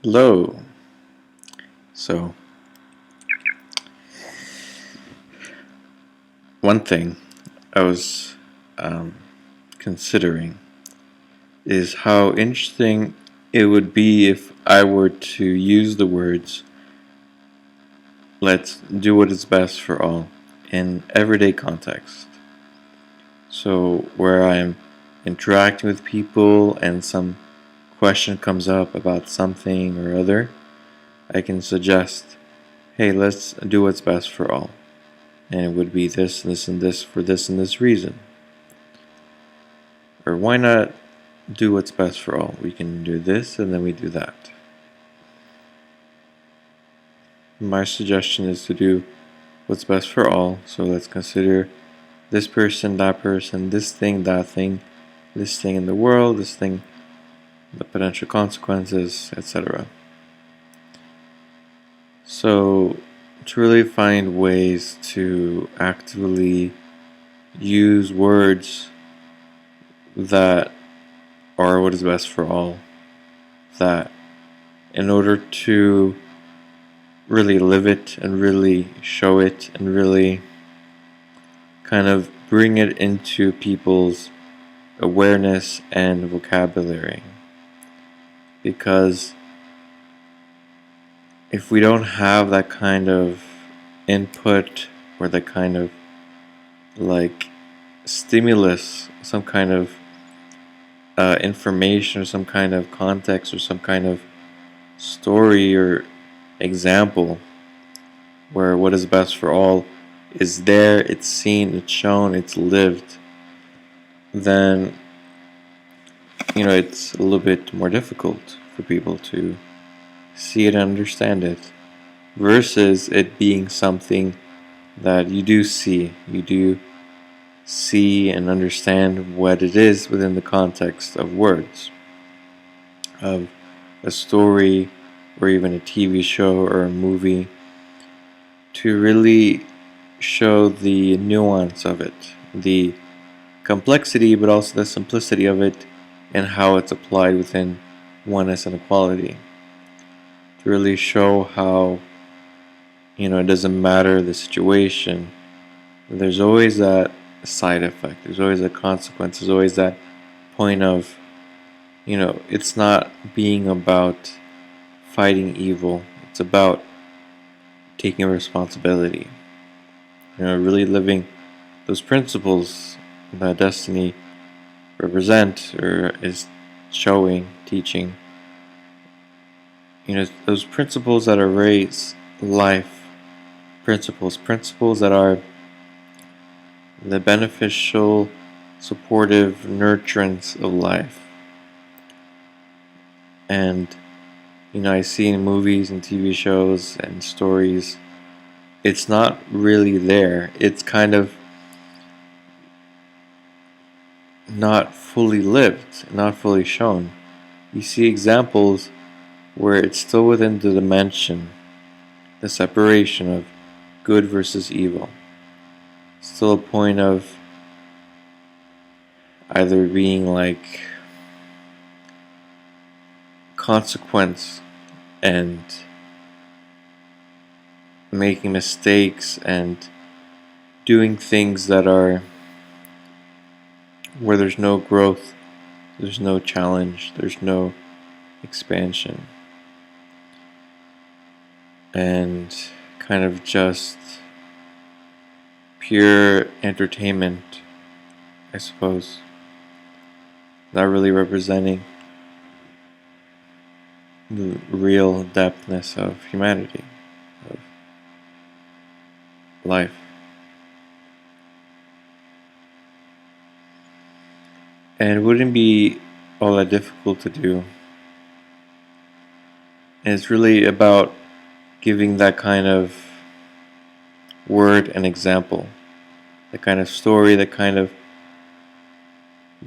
Hello. So, one thing I was um, considering is how interesting it would be if I were to use the words, let's do what is best for all, in everyday context. So, where I'm interacting with people and some question comes up about something or other, I can suggest, hey, let's do what's best for all. And it would be this, this, and this for this and this reason. Or why not do what's best for all? We can do this and then we do that. My suggestion is to do what's best for all. So let's consider this person, this thing, that thing, this thing in the world, this thing, the potential consequences, etc. So to really find ways to actively use words that are what is best for all, that in order to really live it and really show it and really kind of bring it into people's awareness and vocabulary. Because if we don't have that kind of input or that kind of like stimulus, some kind of information or some kind of context or some kind of story or example where what is best for all is there, it's seen, it's shown, it's lived, then it's a little bit more difficult for people to see it and understand it, versus it being something that you do see and understand what it is within the context of words, of a story or even a TV show or a movie, to really show the nuance of it, the complexity but also the simplicity of it, and how it's applied within oneness and equality. To really show how it doesn't matter the situation, there's always that side effect, there's always a consequence, there's always that point of it's not being about fighting evil, it's about taking responsibility, really living those principles that Destiny represent or is showing, teaching, those principles that are very life principles that are the beneficial, supportive nurturance of life. And I see in movies and TV shows and stories, it's not really there. It's kind of not fully lived, not fully shown. You see examples where it's still within the dimension, the separation of good versus evil. Still a point of either being like consequence and making mistakes and doing things that are where there's no growth, there's no challenge, there's no expansion, and kind of just pure entertainment, I suppose, not really representing the real depthness of humanity, of life. And it wouldn't be all that difficult to do. And it's really about giving that kind of word and example, that kind of story, that kind of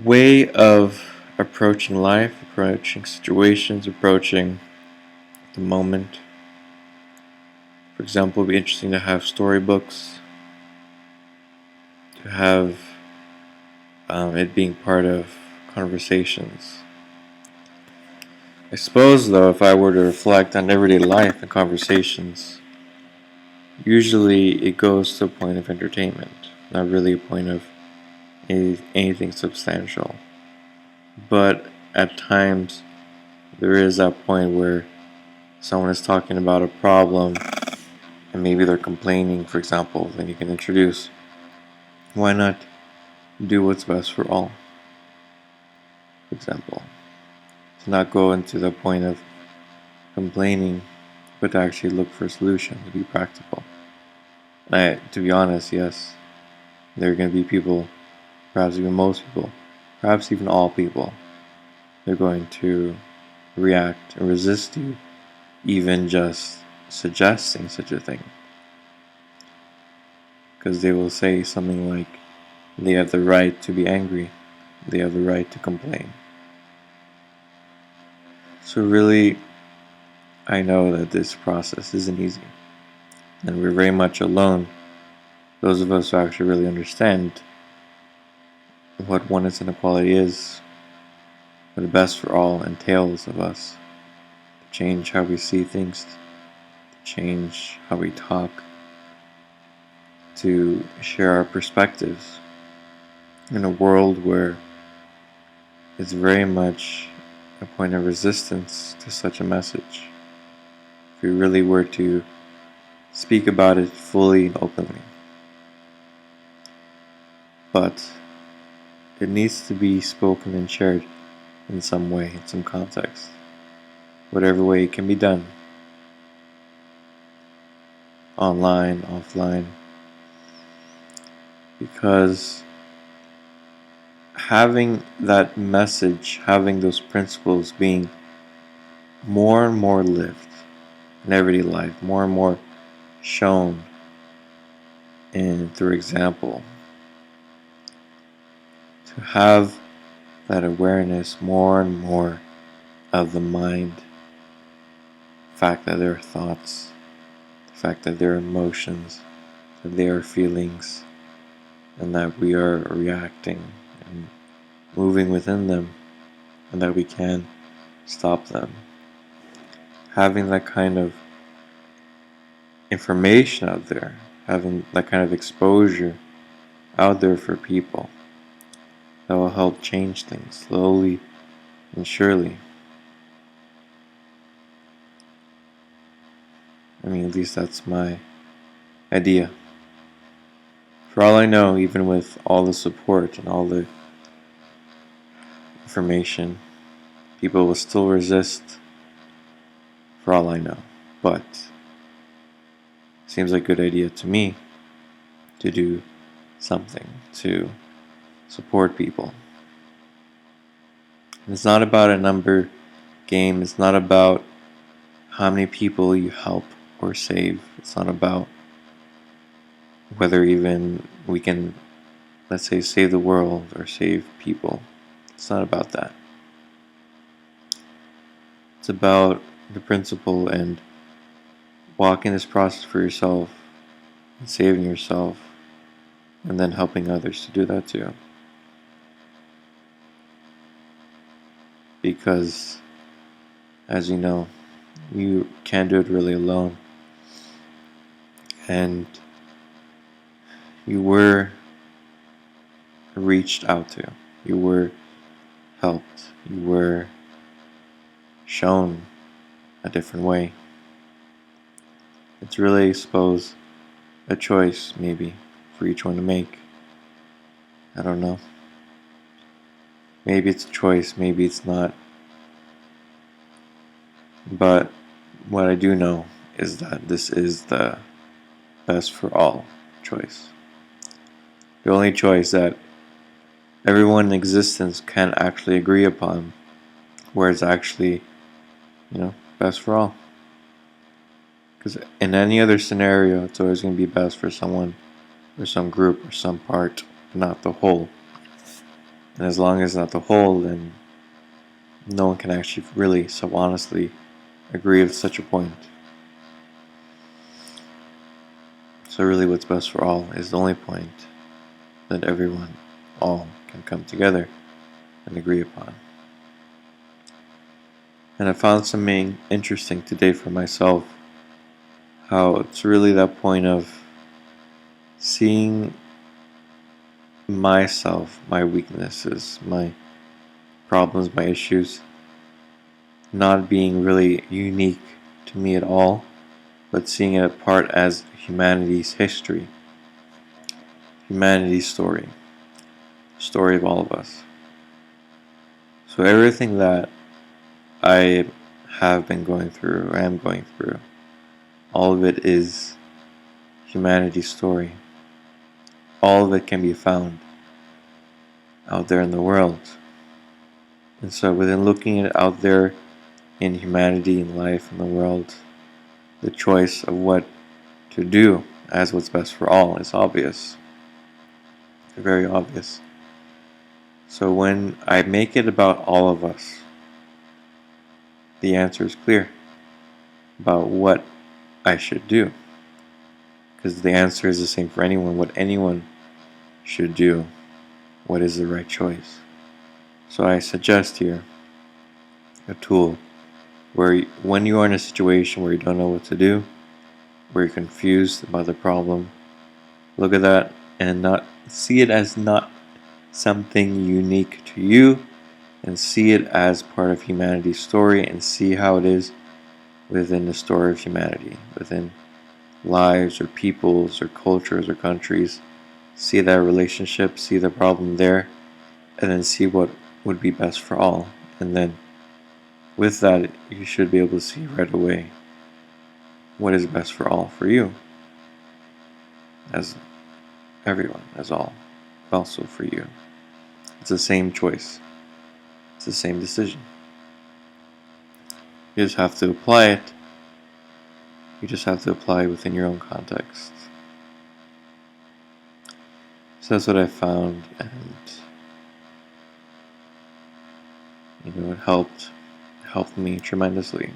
way of approaching life, approaching situations, approaching the moment. For example, it would be interesting to have storybooks, to have it being part of conversations. I suppose, though, if I were to reflect on everyday life and conversations, usually it goes to a point of entertainment, not really a point of anything substantial. But at times, there is that point where someone is talking about a problem and maybe they're complaining, for example, then you can introduce, why not do what's best for all, for example. To not go into the point of complaining, but to actually look for a solution, to be practical. To be honest, yes, there are going to be people, perhaps even most people, perhaps even all people, they're going to react and resist you, even just suggesting such a thing. Because they will say something like, they have the right to be angry, they have the right to complain. So really, I know that this process isn't easy, and we're very much alone, those of us who actually really understand what oneness and equality is, what the best for all entails of us, to change how we see things, to change how we talk, to share our perspectives in a world where it's very much a point of resistance to such a message. If we really were to speak about it fully and openly. But it needs to be spoken and shared in some way, in some context. Whatever way it can be done. Online, offline. Because having that message, having those principles being more and more lived in everyday life, more and more shown and through example, to have that awareness more and more of the mind, the fact that there are thoughts, the fact that there are emotions, that there are feelings, and that we are reacting and moving within them, and that we can stop them. Having that kind of information out there, having that kind of exposure out there for people, that will help change things slowly and surely. I mean, at least that's my idea. For all I know, even with all the support and all the information, people will still resist, for all I know. But it seems like a good idea to me to do something to support people. And it's not about a number game, it's not about how many people you help or save. It's not about whether even we can, let's say, save the world or save people. It's not about that. It's about the principle and walking this process for yourself and saving yourself and then helping others to do that too. Because, as you know, you can't do it really alone. And you were reached out to, you were helped, you were shown a different way. It's really, I suppose, a choice maybe for each one to make. I don't know. Maybe it's a choice, maybe it's not. But what I do know is that this is the best for all choice. The only choice that everyone in existence can actually agree upon, where it's actually, best for all. Because in any other scenario, it's always going to be best for someone or some group or some part, not the whole. And as long as it's not the whole, then no one can actually really so honestly agree with such a point. So really what's best for all is the only point that everyone, all, can come together and agree upon. And I found something interesting today for myself, how it's really that point of seeing myself, my weaknesses, my problems, my issues, not being really unique to me at all, but seeing it part as humanity's history, humanity's story of all of us. So everything that I have been going through, or am going through, all of it is humanity's story. All of it can be found out there in the world. And so within looking at it out there in humanity, in life, in the world, the choice of what to do as what's best for all is obvious. Very obvious. So when I make it about all of us, the answer is clear about what I should do. Because the answer is the same for anyone, what anyone should do, what is the right choice. So I suggest here a tool where when you are in a situation where you don't know what to do, where you're confused about the problem, look at that and not see it as not something unique to you, and see it as part of humanity's story, and see how it is within the story of humanity, within lives or peoples or cultures or countries. See that relationship, see the problem there, and then see what would be best for all. And then with that, you should be able to see right away what is best for all for you, as everyone, as all, also for you. It's the same choice. It's the same decision. You just have to apply it. You just have to apply it within your own context. So that's what I found, and it helped me tremendously.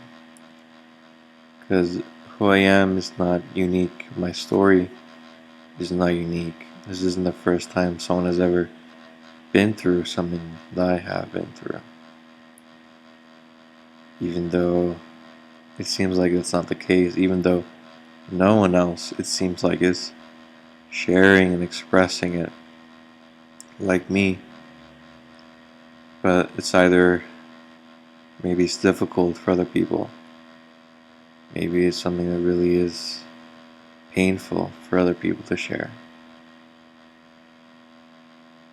Because who I am is not unique. My story is not unique. This isn't the first time someone has ever been through something that I have been through. Even though it seems like that's not the case, even though no one else, it seems like, is sharing and expressing it like me. But it's either maybe it's difficult for other people. Maybe it's something that really is painful for other people to share.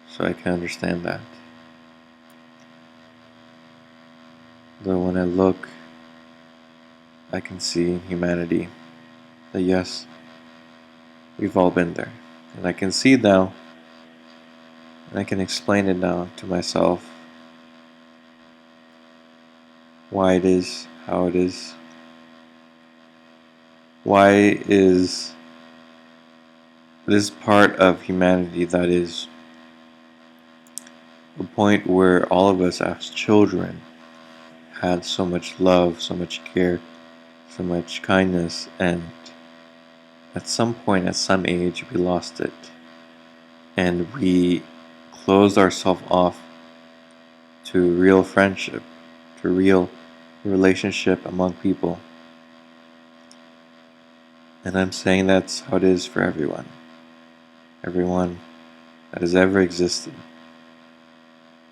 So I can understand that. Though when I look, I can see in humanity that yes, we've all been there. And I can see now, and I can explain it now to myself, why it is, how it is. Why is this part of humanity that is a point where all of us as children had so much love, so much care, so much kindness, and at some point, at some age, we lost it. And we closed ourselves off to real friendship, to real relationship among people. And I'm saying that's how it is for everyone. Everyone that has ever existed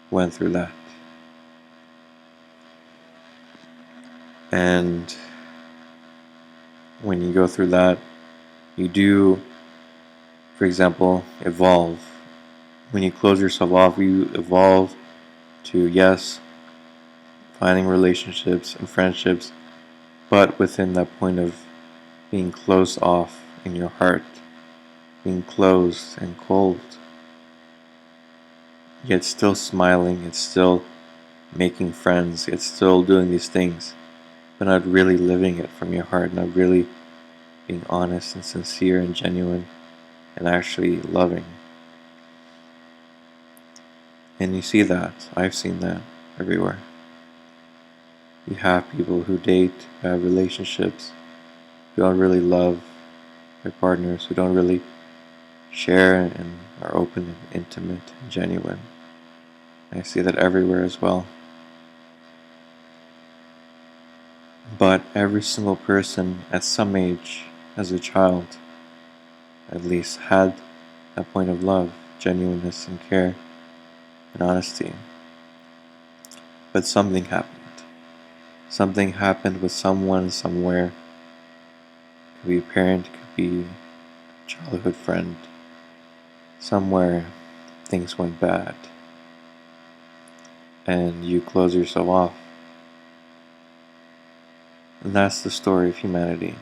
went through that. And when you go through that, you do, for example, evolve. When you close yourself off, you evolve to, yes, finding relationships and friendships, but within that point of being closed off in your heart, being closed and cold, yet still smiling, yet still making friends, yet still doing these things, but not really living it from your heart, not really being honest and sincere and genuine and actually loving. And you see that, I've seen that everywhere. You have people who date, who have relationships, who don't really love their partners, who don't really share and are open and intimate and genuine. I see that everywhere as well. But every single person at some age, as a child, at least, had that point of love, genuineness, and care, and honesty. But something happened. Something happened with someone, somewhere. Could be a parent, could be a childhood friend. Somewhere things went bad. And you close yourself off. And that's the story of humanity.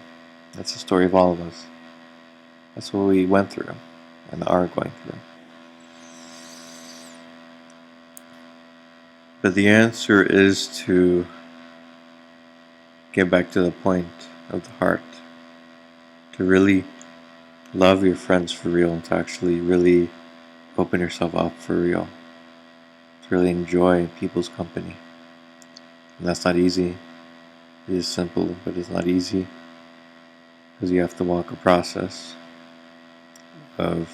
That's the story of all of us. That's what we went through and are going through. But the answer is to get back to the point of the heart. To really love your friends for real. To actually really open yourself up for real. To really enjoy people's company. And that's not easy. It is simple, but it's not easy. Because you have to walk a process of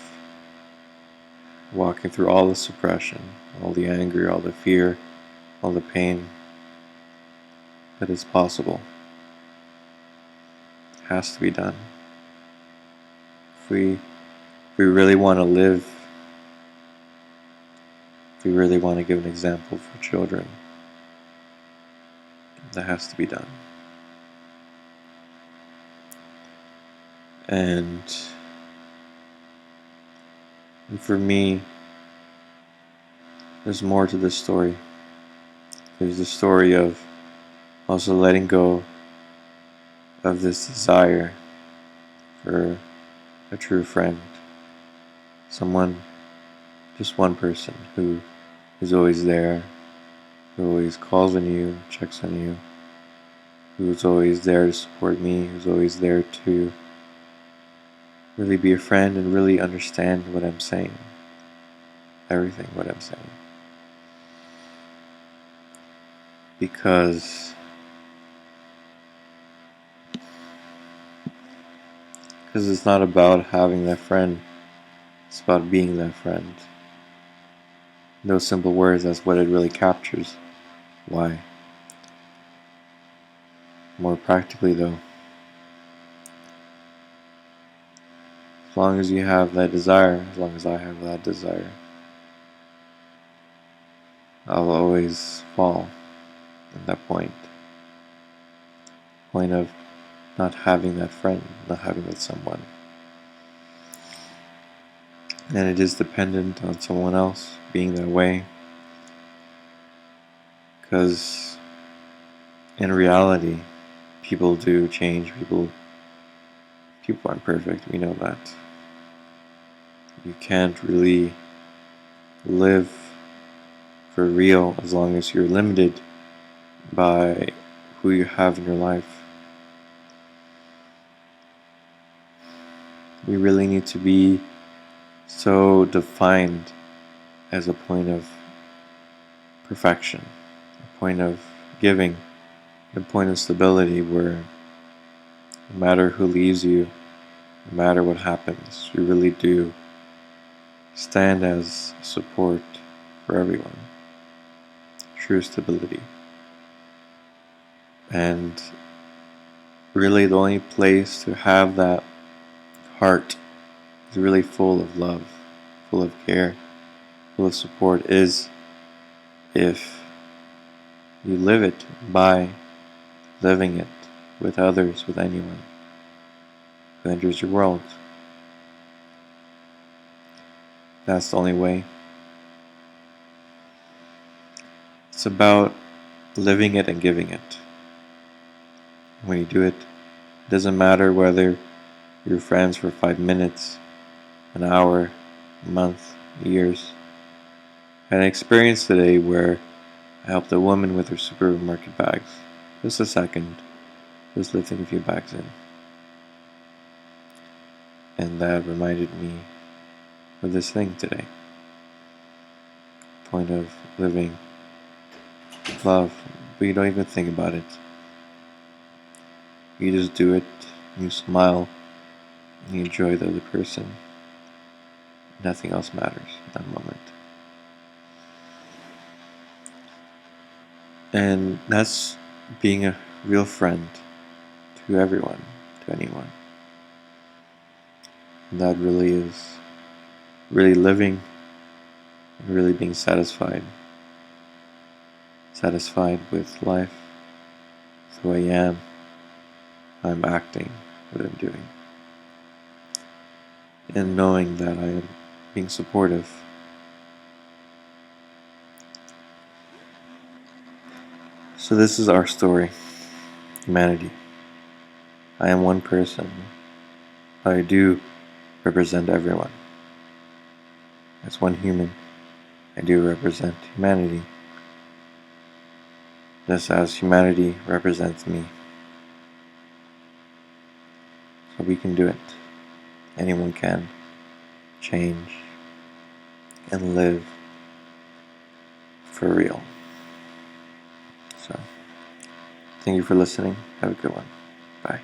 walking through all the suppression, all the anger, all the fear, all the pain. But it's possible. It has to be done. If we really want to live, if we really want to give an example for children, that has to be done. And for me, there's more to this story. There's the story of also letting go of this desire for a true friend. Someone, just one person who is always there, who always calls on you, checks on you, who's always there to support me, who's always there to really be a friend and really understand what I'm saying. Everything what I'm saying. Because it's not about having that friend, it's about being that friend. Those simple words, that's what it really captures. Why? More practically though, as long as you have that desire, as long as I have that desire, I'll always fall at that point of not having that friend, not having that someone. And it is dependent on someone else being that way, because in reality, people do change. People aren't perfect. We know that. You can't really live for real as long as you're limited by who you have in your life. We really need to be so defined as a point of perfection, a point of giving, a point of stability where no matter who leaves you, no matter what happens, you really do stand as support for everyone. True stability. And really the only place to have that heart is really full of love, full of care, full of support is if you live it by living it with others, with anyone who enters your world. That's the only way. It's about living it and giving it. When you do it, it doesn't matter whether you're friends for 5 minutes, an hour, a month, years. I had an experience today where I helped a woman with her supermarket bags. Just a second, just lifting a few bags in. And that reminded me of this thing today. Point of living love, but you don't even think about it. You just do it, you smile, and you enjoy the other person. Nothing else matters in that moment. And that's being a real friend to everyone, to anyone. And that really is really living and really being satisfied with life, who I am, how I'm acting, what I'm doing, and knowing that I am being supportive. So this is our story, humanity. I am one person, but I do represent everyone. As one human, I do represent humanity, just as humanity represents me. So we can do it. Anyone can change and live for real. So, thank you for listening. Have a good one. Bye.